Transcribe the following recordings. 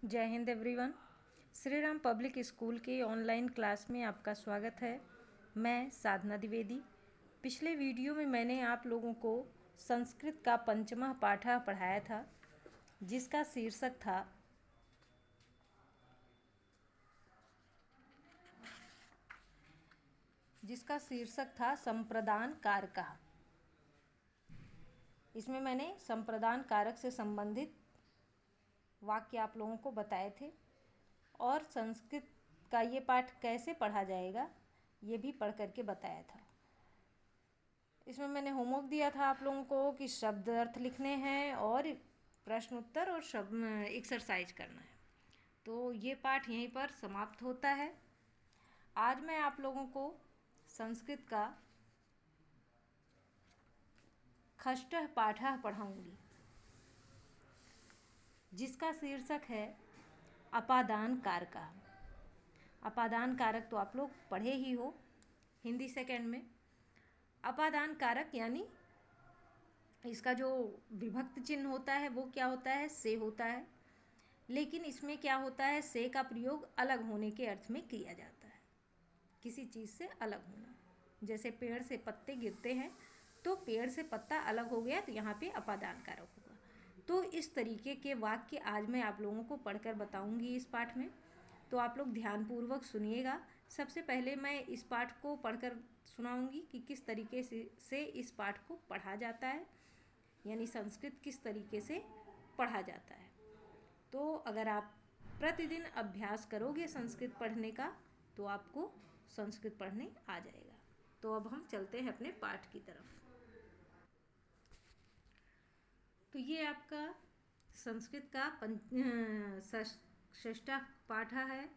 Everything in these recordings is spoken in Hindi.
जय Hind everyone. Shri Ram public school के ऑनलाइन क्लास में आपका स्वागत है। मैं साधना द्विवेदी। पिछले वीडियो में मैंने आप लोगों को संस्कृत का पंचमः पाठा पढ़ाया था, जिसका शीर्षक था संप्रदान कारकः। इसमें मैंने संप्रदान कारक से संबंधित वाक्य आप लोगों को बताए थे और संस्कृत का ये पाठ कैसे पढ़ा जाएगा ये भी पढ़ करके बताया था। इसमें मैंने होमवर्क दिया था आप लोगों को कि शब्द अर्थ लिखने हैं और प्रश्न उत्तर और शब्द एक्सरसाइज करना है। तो ये पाठ यहीं पर समाप्त होता है। आज मैं आप लोगों को संस्कृत का षष्ठः पाठः पढ़ाऊंगी, जिसका शीर्षक है अपादान कारकः। अपादान कारक तो आप लोग पढ़े ही हो हिंदी सेकंड में। अपादान कारक यानी इसका जो विभक्त चिन्ह होता है वो क्या होता है, से होता है। लेकिन इसमें क्या होता है, से का प्रयोग अलग होने के अर्थ में किया जाता है, किसी चीज़ से अलग होना। जैसे पेड़ से पत्ते गिरते हैं तो पेड़ से पत्ता अलग हो गया तो यहाँ पे अपादान कारक होगा। तो इस तरीके के वाक्य आज मैं आप लोगों को पढ़कर बताऊंगी इस पाठ में। तो आप लोग ध्यानपूर्वक सुनिएगा। सबसे पहले मैं इस पाठ को पढ़कर सुनाऊंगी कि किस तरीके से इस पाठ को पढ़ा जाता है, यानी संस्कृत किस तरीके से पढ़ा जाता है। तो अगर आप प्रतिदिन अभ्यास करोगे संस्कृत पढ़ने का तो आपको संस्कृत पढ़ने आ जाएगा। तो अब हम चलते हैं अपने पाठ की तरफ। तो ये आपका संस्कृत का षष्ठा पाठ है,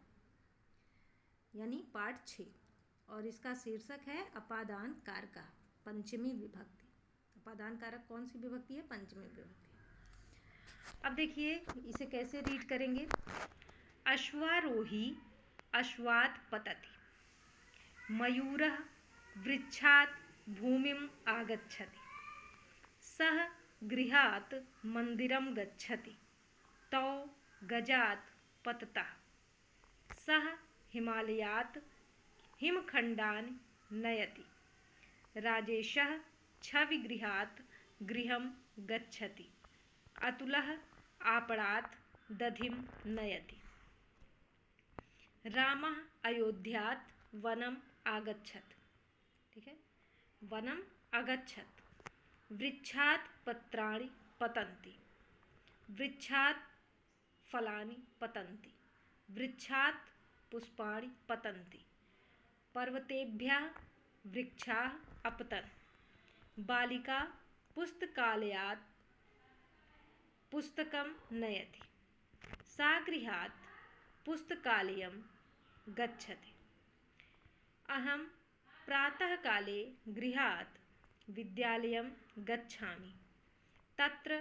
यानी पाठ 6, और इसका शीर्षक है अपादान कारकः, पंचमी विभक्ति। अपादान कारक कौन सी विभक्ति है? पंचमी विभक्ति। अब देखिए इसे कैसे रीड करेंगे। अश्वारोही अश्वात् पतति, मयूरः वृक्षात् भूमिम् आगच्छति, सः गृहात् मंदिरं गच्छति, तौ गजात् पततः, सः हिमालयात् हिमखण्डान् नयति, राजेशः छविगृहात् गृहं गच्छति, अतुलः आपणात् दधिं नयति, रामः अयोध्यात् वनम् आगच्छत्। ठीक है, वनम् अगच्छत्, वृक्षात् पत्राणि पतन्ति, वृक्षात् फलानि पतन्ति, वृक्षात् पुष्पाणि पतन्ति, पर्वतेभ्यः वृक्षाः अपतन्, बालिका पुस्तकालयात् पुस्तकं नयति, सा गृहात् पुस्तकालयं गच्छति, अहं प्रातःकाले गृहात् विद्यालयं गच्छामि, तत्र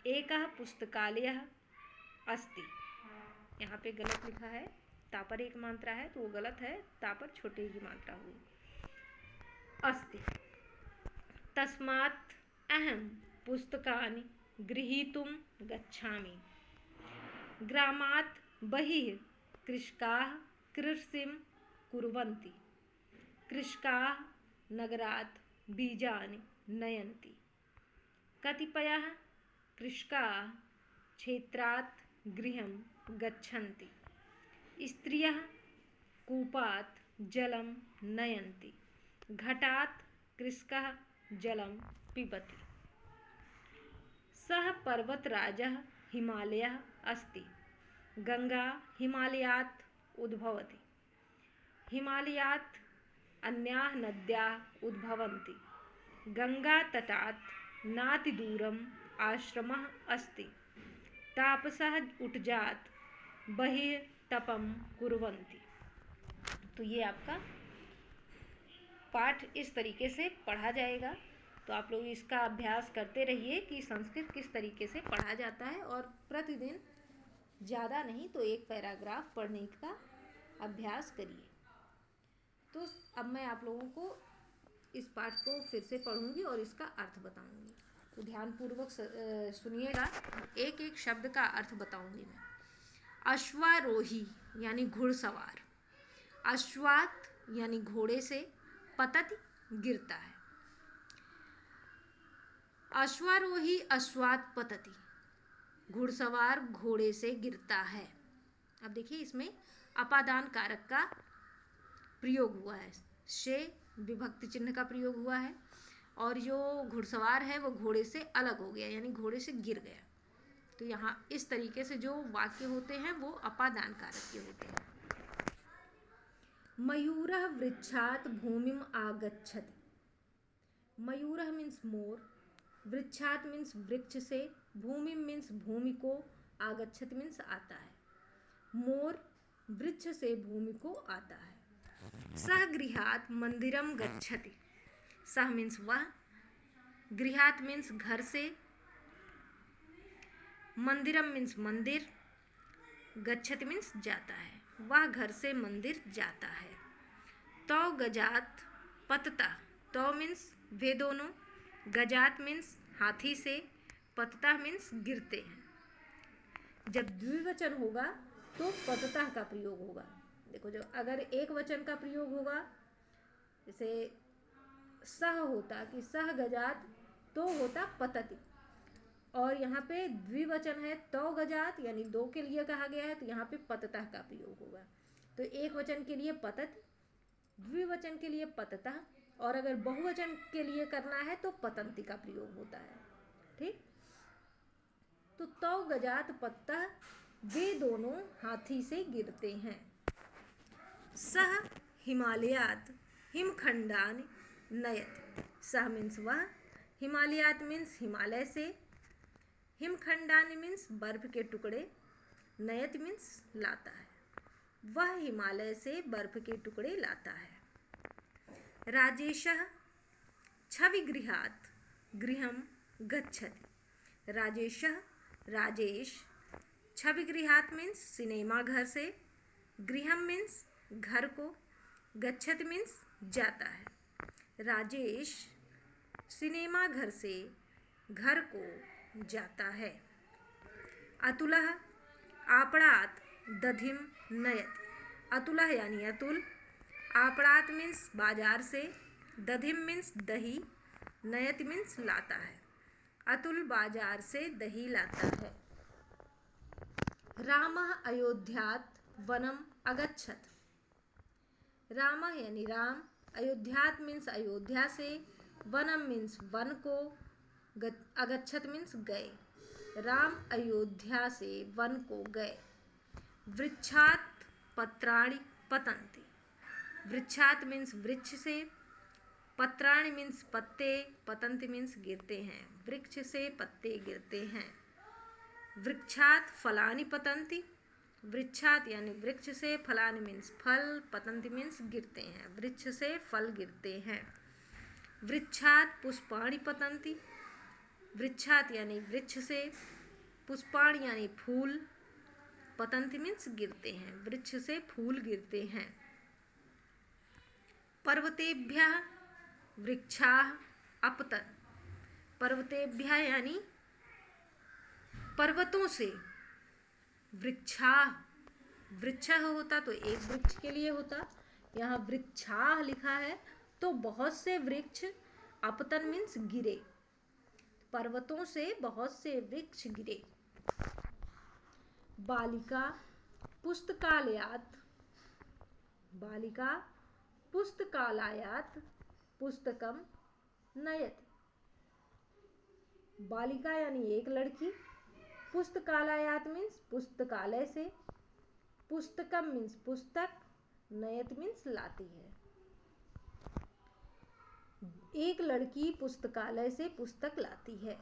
एकः पुस्तकालयः अस्ति। यहाँ पे गलत लिखा है, ता पर एक मात्रा है तो वो गलत है, ता पर छोटी की मात्रा हुई। अस्ति, तस्मात् अहं पुस्तकानि गृहीतुं गच्छामि, ग्रामात् बहिः कृषकाः कृषिं कुर्वन्ति, कृषकाः नगरात् बीजानि नयन्ति, कतिपयः कृषकाः क्षेत्रात् गृहं गच्छन्ति, स्त्रियः कूपात् जलं नयन्ति, घटात् कृषकः जलं पिबति, सः पर्वतराजः हिमालयः अस्ति, गंगा हिमालयात् उद्भवति, हिमालयात् अन्याः नद्याः उद्भवन्ति, गंगातटात् नातिदूरम् आश्रमः अस्ति, तापसः उट्जात् बहिः तपं कुर्वन्ति। तो ये आपका पाठ इस तरीके से पढ़ा जाएगा। तो आप लोग इसका अभ्यास करते रहिए कि संस्कृत किस तरीके से पढ़ा जाता है, और प्रतिदिन ज़्यादा नहीं तो एक पैराग्राफ पढ़ने का अभ्यास करिए। तो अब मैं आप लोगों को इस पाठ को फिर से पढ़ूंगी और इसका अर्थ बताऊंगी। तो ध्यानपूर्वक सुनिएगा, एक एक शब्द का अर्थ बताऊंगी मैं। अश्वारोही यानी घुड़सवार, अश्वात यानी घोड़े से, पतति गिरता है। अश्वारोही अश्वात पतति, घुड़सवार घोड़े से गिरता है। अब देखिए इसमें अपादान कारक का प्रयोग हुआ है, से विभक्ति चिन्ह का प्रयोग हुआ है, और जो घुड़सवार है वो घोड़े से अलग हो गया यानी घोड़े से गिर गया। तो यहाँ इस तरीके से जो वाक्य होते हैं वो अपादान कारक के होते हैं। मयूरः वृक्षात् भूमिम आगच्छति, मयूरः मीन्स मोर, वृक्षात् मीन्स वृक्ष से, भूमि मीन्स भूमि को, आगच्छति मीन्स आता है। मोर वृक्ष से भूमि को आता है। सह गृहात् मंदिरम गच्छति, सह मीन्स वह, गृहात् मीन्स घर से, मंदिरम मीन्स मंदिर, गच्छति मीन्स जाता है, वह घर से मंदिर जाता है। तौ गजात पतता, तौ मीन्स वे दोनों, गजात मीन्स हाथी से, पतता मीन्स गिरते हैं। जब द्विवचन होगा तो पतता का प्रयोग होगा। देखो जो अगर एक वचन का प्रयोग होगा, जैसे सह होता कि सह गजात, तो होता पतति, और यहाँ पे द्विवचन है तो गजात यानी दो के लिए कहा गया है, तो यहाँ पे पतता का प्रयोग होगा। तो एक वचन के लिए पतति, द्विवचन के लिए पतता, और अगर बहुवचन के लिए करना है तो पतंती का प्रयोग होता है। ठीक, तो गजात पत्ता, वे दोनों हाथी से गिरते हैं। सह हिमालयात हिमखंडान नयत, सह मीन्स वह, हिमालयात मीन्स हिमालय से, हिमखंडान मीन्स बर्फ के टुकड़े, नयत मीन्स लाता है, वह हिमालय से बर्फ के टुकड़े लाता है। राजेशः छविगृहात् गृहं गच्छति, राजेशः राजेश, छविगृहात् मीन्स सिनेमा घर से, गृहम मीन्स घर को, गच्छति मीन्स जाता है। राजेश सिनेमा घर से घर को जाता है। अतुलः आपणात् दधिम नयति, अतुलः यानी अतुल, आपणात् मीन्स बाजार से, दधिम मीन्स दही, नयति मीन्स लाता है, अतुल बाजार से दही लाता है। रामः अयोध्यात् वनम अगच्छत, रामः यानी राम, अयोध्यात् मीन्स अयोध्या से, वनम मीन्स वन को, अगच्छत मीन्स गए, राम अयोध्या से वन को गए। वृक्षात् पत्राणि पतन्ति, वृक्षात् मीन्स वृक्ष से, पत्राणि मीन्स पत्ते, पतन्ति मीन्स गिरते हैं, वृक्ष से पत्ते गिरते हैं। वृक्षात् फलानि पतन्ति, वृक्षात् यानी वृक्ष से, फलानि मीन्स फल, पतन्ति मीन्स गिरते हैं, वृक्ष से फल गिरते हैं। वृक्षात् पुष्पाणि पतन्ति, वृक्षात् यानी वृक्ष से, पुष्पाणि यानी फूल, पतन्ति मीन्स गिरते हैं, वृक्ष से फूल गिरते हैं। पर्वतेभ्यः वृक्षाः अपतन्, पर्वतेभ्यः यानी पर्वतों से, वृक्षाः, वृक्ष होता तो एक वृक्ष के लिए होता, यहाँ वृक्षाः लिखा है तो बहुत से वृक्ष, अपतन मीन्स गिरे, पर्वतों से बहुत से वृक्ष गिरे। बालिका पुस्तकालयात्, बालिका पुस्तकालयात् पुस्तकम नयति, बालिका यानी एक लड़की, पुस्तकालयात् मीन्स पुस्तकालय से, पुस्तकम मीन्स पुस्तक, नयत मीन्स लाती है। एक लड़की पुस्तकालय से पुस्तक लाती है।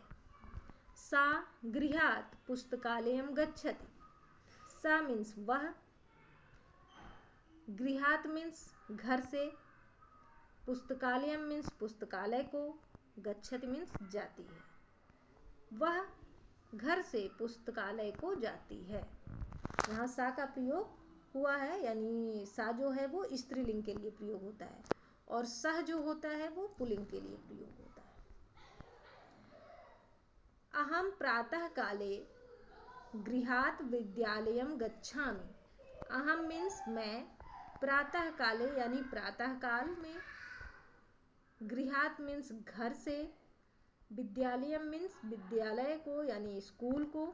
सा गृहात् पुस्तकालयम गच्छति, सा मीन्स वह, गृहात् मीन्स घर से, पुस्तकालयम मीन्स पुस्तकालय को, गच्छति मीन्स जाती है, वह घर से पुस्तकालय को जाती है। यहाँ सा का प्रयोग हुआ है, यानी सा जो है वो स्त्रीलिंग के लिए प्रयोग होता है, और सह जो होता है वो पुल्लिंग के लिए प्रयोग होता है। अहम प्रातः काले गृहात् विद्यालयं गच्छामि। अहम मीन्स मैं, प्रातः काले यानी प्रातः काल में, गृहात् मीन्स घर से, विद्यालयम मीन्स विद्यालय को यानी स्कूल को,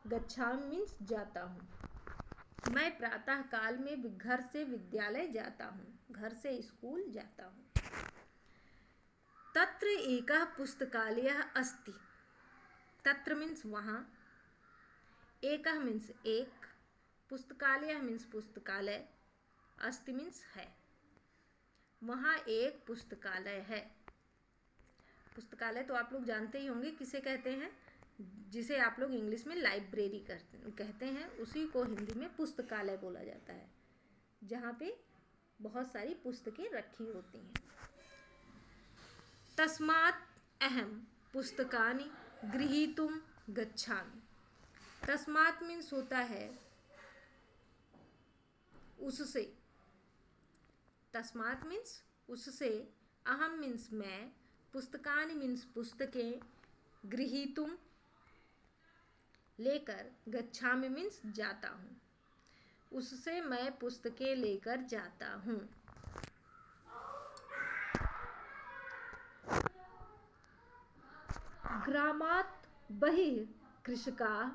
गच्छामि मीन्स जाता हूँ। मैं प्रातः काल में घर से विद्यालय जाता हूँ, घर से स्कूल जाता हूँ। तत्र एकः पुस्तकालयः अस्ति। तत्र मीन्स वहाँ, एकः मीन्स एक, पुस्तकालयः मीन्स पुस्तकालय, अस्ति मीन्स है। वहाँ एक पुस्तकालय है। पुस्तकालय तो आप लोग जानते ही होंगे किसे कहते हैं, जिसे आप लोग इंग्लिश में लाइब्रेरी कहते हैं, उसी को हिंदी में पुस्तकालय बोला जाता है, जहाँ पे बहुत सारी पुस्तकें रखी होती हैं। तस्मात् अहम पुस्तकानि गृहीतुं गच्छामि। तस्मात् मीन्स होता है उससे, तस्मात् मीन्स उससे, अहम मीन्स मैं, पुस्तकानि मीन्स पुस्तकें, गृहीतुं लेकर, गच्छामि मीन्स जाता हूँ, उससे मैं पुस्तकें लेकर जाता हूँ। ग्रामात् बहिः कृषकाः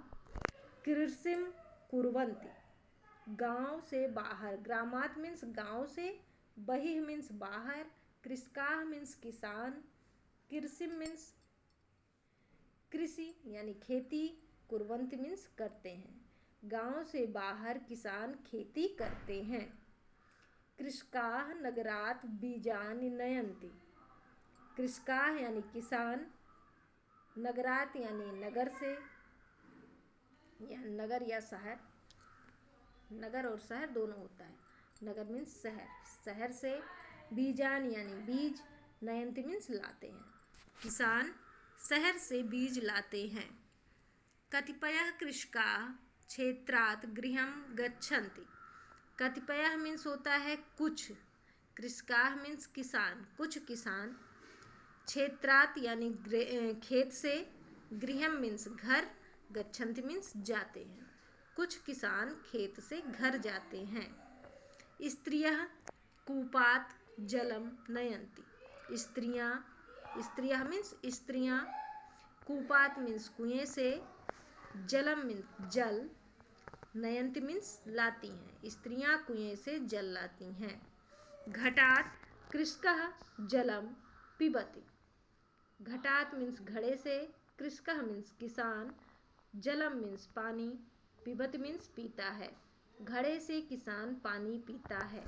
कृषिं कुर्वन्ति। गांव से बाहर, ग्रामात् मीन्स गांव से, बहिः मीन्स बाहर, कृषकाः मीन्स किसान, कृषि मीन्स कृषि यानी खेती, कुर्वन्ति मीन्स करते हैं। गांव से बाहर किसान खेती करते हैं। कृषकाः नगरात् बीजानि नयन्ति। कृषकाः यानी किसान, नगरात यानी नगर से, या नगर या शहर, नगर और शहर दोनों होता है। नगर मीन्स शहर, शहर से, बीजान यानी बीज, नयंती मीन्स लाते हैं। किसान शहर से बीज लाते हैं। कतिपयः कृषकाः क्षेत्रात् गृहं गच्छन्ति। कतिपयः मीन्स होता है कुछ, कृषकाः मीन्स किसान, कुछ किसान, क्षेत्रात् यानी खेत से, गृहम मीन्स घर, गच्छन्ति मीन्स जाते हैं। कुछ किसान खेत से घर जाते हैं। स्त्रियः कूपात् जलम नयन्ति। स्त्रियां, स्त्रियः मीन्स स्त्रियां, कूपात् मीन्स कुएं से, जलम मीन्स जल, नयन्ति मीन्स लाती हैं। स्त्रियां कुएं से जल लाती हैं। घटात् कृषकः जलम पिबति। घटात मीन्स घड़े से, कृषकः मीन्स किसान, जलम मीन्स पानी, पिबत मीन्स पीता है। घड़े से किसान पानी पीता है।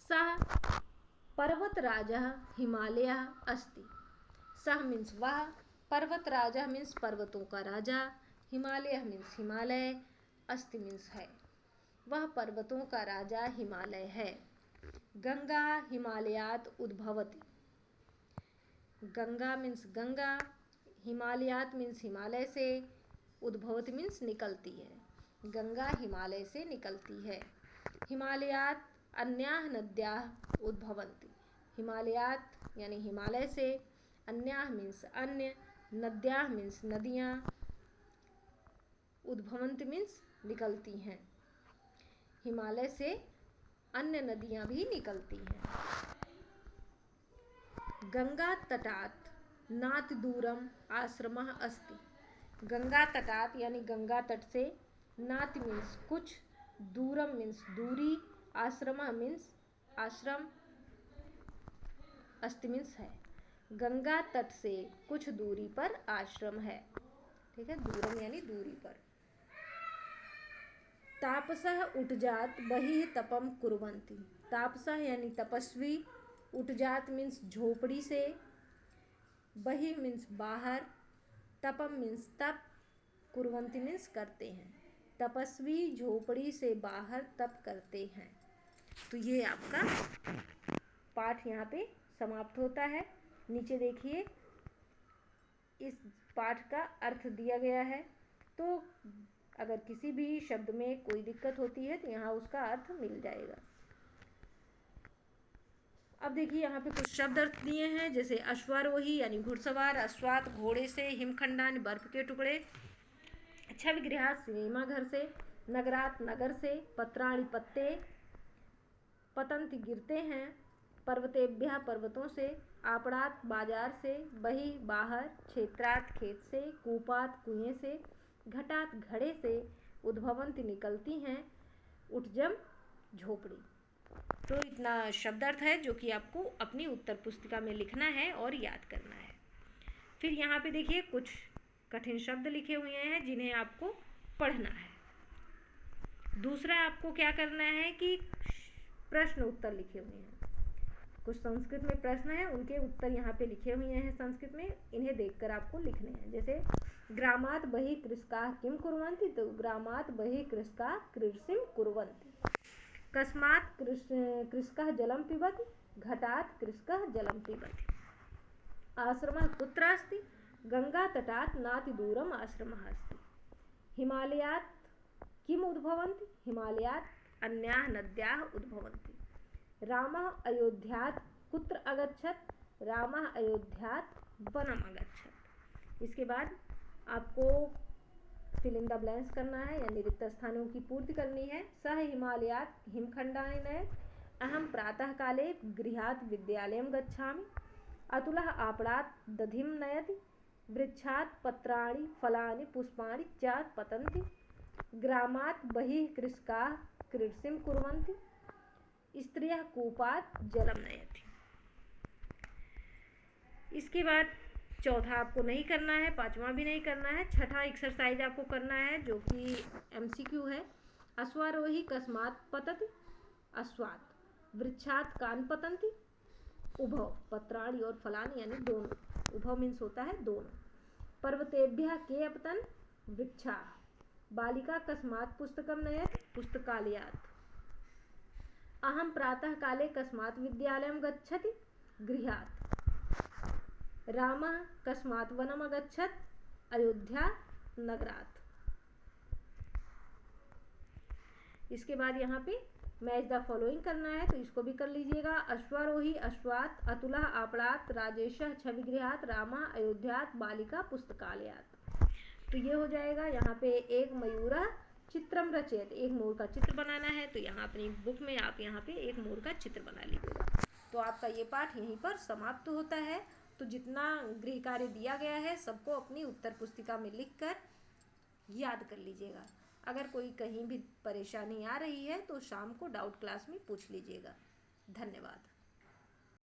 सः पर्वतराजः हिमालयः अस्ति। सः मीन्स वह, पर्वतराजः मीन्स पर्वतों का राजा, हिमालय मीन्स हिमालय, अस्ति मीन्स है। वह पर्वतों का राजा हिमालय है। गंगा हिमालयात् उद्भवति। गंगा मीन्स गंगा, हिमालयात मीन्स हिमालय से, उद्भवति मीन्स निकलती है। गंगा हिमालय से निकलती है। हिमालयात अन्याः नद्याः उद्भवन्ति। हिमालयात यानी हिमालय से, अन्याः मीन्स अन्य, नद्याः मीन्स नदियाँ, उद्भवन्ति मीन्स निकलती हैं। हिमालय से अन्य नदियाँ भी निकलती हैं। गंगा तटात् नातिदूरम आश्रमः अस्ति। गंगा तटात् यानी गंगा तट से, नाति मीन्स कुछ, दूरम मीन्स दूरी, आश्रमः मीन्स आश्रम, अस्ति मीन्स है। गंगा तट से कुछ दूरी पर आश्रम है। ठीक है, दूरम यानी दूरी पर। तापसः उटजात बहिः तपम कुर्वन्ति। तापसः यानी तपस्वी, उटजात मीन्स झोपड़ी से, बहिः मीन्स बाहर, तपम मीन्स तप, कुर्वन्ति मीन्स करते हैं। तपस्वी झोपड़ी से बाहर तप करते हैं। तो ये आपका पाठ यहाँ पे समाप्त होता है। नीचे देखिए, इस पाठ का अर्थ दिया गया है। तो अगर किसी भी शब्द में कोई दिक्कत होती है तो यहाँ उसका अर्थ मिल जाएगा। अब देखिए यहाँ पे कुछ शब्द अर्थ दिए हैं, जैसे अश्वारोही यानी घुड़सवार, अश्वात घोड़े से, हिमखंडान बर्फ के टुकड़े, छवि गृहात सिनेमा घर से, नगरात नगर से, पत्राणि पत्ते पतंति गिरते हैं, पर्वतेभ्यः पर्वतों से, आपड़ात बाजार से, बही बाहर, क्षेत्रात खेत से, कूपात कुएं से, घटात घड़े से, उद्भवंती निकलती हैं, उठजम झोपड़ी। तो इतना शब्दार्थ है जो कि आपको अपनी उत्तर पुस्तिका में लिखना है और याद करना है। फिर यहाँ पे देखिए कुछ कठिन शब्द लिखे हुए हैं जिन्हें आपको पढ़ना है। दूसरा आपको क्या करना है कि प्रश्न उत्तर लिखे हुए हैं, कुछ संस्कृत में प्रश्न है, उनके उत्तर यहाँ पे लिखे हुए हैं संस्कृत में, इन्हें देखकर आपको लिखने हैं। जैसे ग्रामात् बहिः कृषकाः किं कुर्वन्ति, तो ग्रामात् बहिः कृषकाः कृषिं कुर्वन्ति। कस्मात् कृषकः जलं पिबति, घटात् कृषकः जलं पिबति। आश्रमः कुत्र अस्ति, गंगातटात् नातिदूरम् आश्रमः अस्ति। हिमालयात् किम् उद्भवन्ति, हिमालयात् अन्याः नद्याः उद्भवन्ति। रामः अयोध्यात् कुत्र अगच्छत्, रामः अयोध्यात् वनम् अगच्छत्। इसके बाद आपको फिल इन द ब्लैंक्स करना है, यानी रिक्त स्थानों की पूर्ति करनी है। सः हिमालयात् हिमखण्डानि नयत्, अहं प्रातः काले गृहात् विद्यालयं गच्छामि। अतुलः आपणात् दधिं नयति, वृक्षात् पत्राणि फलानि पुष्पाणि च पतन्ति। ग्रामात् बहिः कृषकाः कृषिं कुर्वन्ति, स्त्रियः कूपात् जलं नयति। इसके बाद चौथा आपको नहीं करना है, पांचवा भी नहीं करना है। छठा एक्सरसाइज आपको करना है जो कि एमसीक्यू है। अश्वारोही कस्मात् पतति, अश्वात्, वृक्षात् कान पतंति, उभव, पत्राणि और फलानि यानी दोनों, उभव मीन्स होता है दोनों। पर्वतेभ्यः के अपतन्, वृक्षाः। बालिका कस्मात् पुस्तकं नयति, पुस्तकालयात्। अहं प्रातः काले कस्मात् विद्यालयं गच्छति, गृहात्। रामः कस्मात् वनम् अगच्छत्, अयोध्या नगरात्। इसके बाद यहाँ पे मैच द फॉलोइंग करना है, तो इसको भी कर लीजिएगा। अश्वारोही अश्वात्, अतुलः आपणात्, राजेशः छविगृहात्, रामः अयोध्यात्, बालिका पुस्तकालयात्। तो ये हो जाएगा। यहाँ पे एक मयूरः चित्रम रचयत, एक मोर का चित्र बनाना है, तो यहाँ अपनी बुक में आप यहाँ पे एक मोर का चित्र बना लीजिएगा। तो आपका ये पाठ यहीं पर समाप्त होता है। तो जितना गृह कार्य दिया गया है सबको अपनी उत्तर पुस्तिका में लिखकर याद कर लीजिएगा। अगर कोई कहीं भी परेशानी आ रही है तो शाम को डाउट क्लास में पूछ लीजिएगा। धन्यवाद।